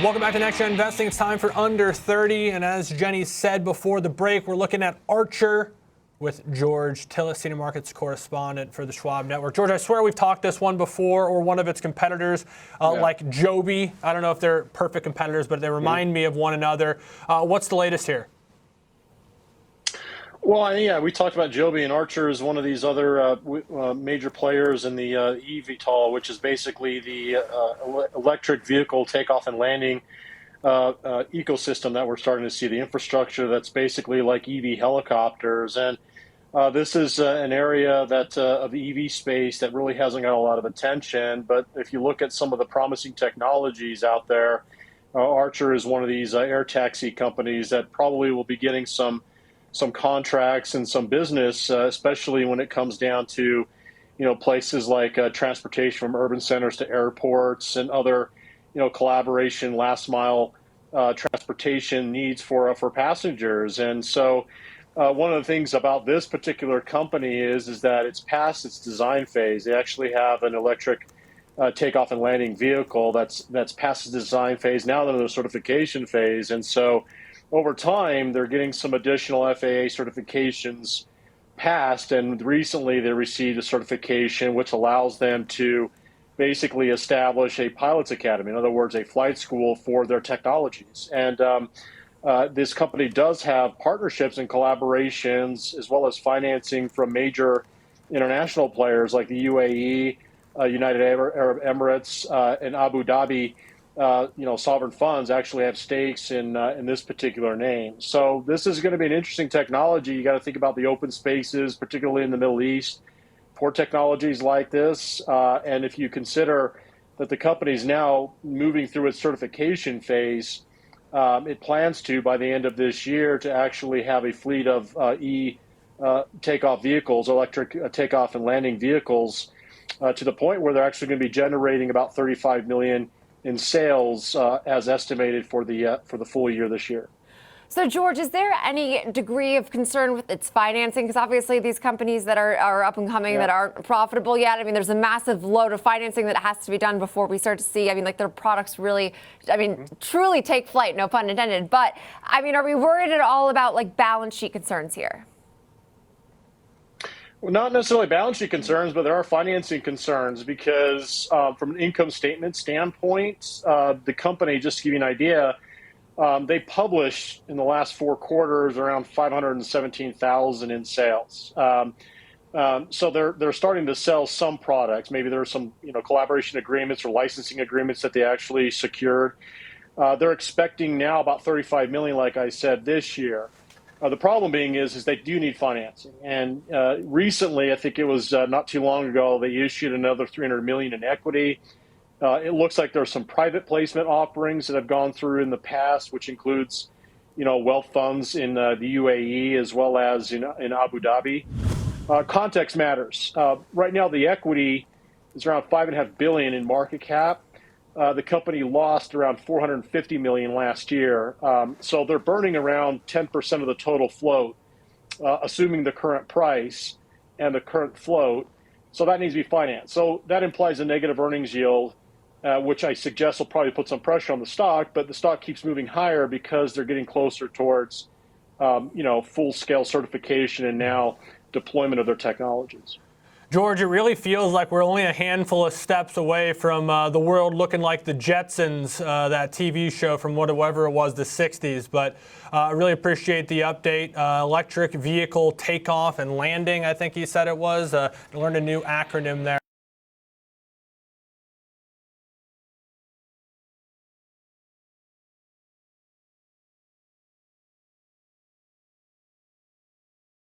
Welcome back to Next Gen Investing. It's time for Under 30. And as Jenny said before the break, we're looking at Archer with George Tsilis, Senior Markets Correspondent for the Schwab Network. George, I swear we've talked this one before, or one of its competitors, like Joby. I don't know if they're perfect competitors, but they remind me of one another. What's the latest here? Well, yeah, we talked about Joby, and Archer is one of these other major players in the eVTOL, which is basically the electric vehicle takeoff and landing ecosystem that we're starting to see, the infrastructure that's basically like EV helicopters. And this is an area that of the EV space that really hasn't got a lot of attention. But if you look at some of the promising technologies out there, Archer is one of these air taxi companies that probably will be getting some contracts and some business, especially when it comes down to, places like transportation from urban centers to airports and other, collaboration, last mile transportation needs for passengers. And so one of the things about this particular company is that it's past its design phase. They actually have an electric takeoff and landing vehicle that's past the design phase. Now they're in the certification phase. And so over time, they're getting some additional FAA certifications passed, and recently they received a certification which allows them to basically establish a pilot's academy, in other words, a flight school for their technologies. And this company does have partnerships and collaborations, as well as financing from major international players like the UAE, United Arab Emirates, and Abu Dhabi. Sovereign funds actually have stakes in this particular name. So this is going to be an interesting technology. You got to think about the open spaces, particularly in the Middle East, for technologies like this. And if you consider that the company is now moving through its certification phase, it plans to, by the end of this year, to actually have a fleet of takeoff vehicles, electric takeoff and landing vehicles, to the point where they're actually going to be generating about 35 million in sales as estimated for the full year this year. So, George, is there any degree of concern with its financing? Because obviously these companies that are up and coming that aren't profitable yet, I mean, there's a massive load of financing that has to be done before we start to see, their products really, truly take flight, no pun intended. But, are we worried at all about, balance sheet concerns here? Well, not necessarily balance sheet concerns, but there are financing concerns because from an income statement standpoint, the company, just to give you an idea, they published in the last 4 quarters around 517,000 in sales. So they're starting to sell some products. Maybe there are some collaboration agreements or licensing agreements that they actually secured. They're expecting now about 35 million, like I said, this year. The problem being is they do need financing. And recently, I think it was not too long ago, they issued another 300 million in equity. It looks like there's some private placement offerings that have gone through in the past, which includes, wealth funds in the UAE as well as in Abu Dhabi. Context matters. Right now, the equity is around 5.5 billion in market cap. The company lost around 450 million last year. So they're burning around 10% of the total float, assuming the current price and the current float. So that needs to be financed. So that implies a negative earnings yield, which I suggest will probably put some pressure on the stock, but the stock keeps moving higher because they're getting closer towards, full-scale certification and now deployment of their technologies. George, it really feels like we're only a handful of steps away from the world looking like the Jetsons, that TV show from whatever it was, the 60s. But I really appreciate the update. Electric vehicle takeoff and landing, I think he said it was. I learned a new acronym there.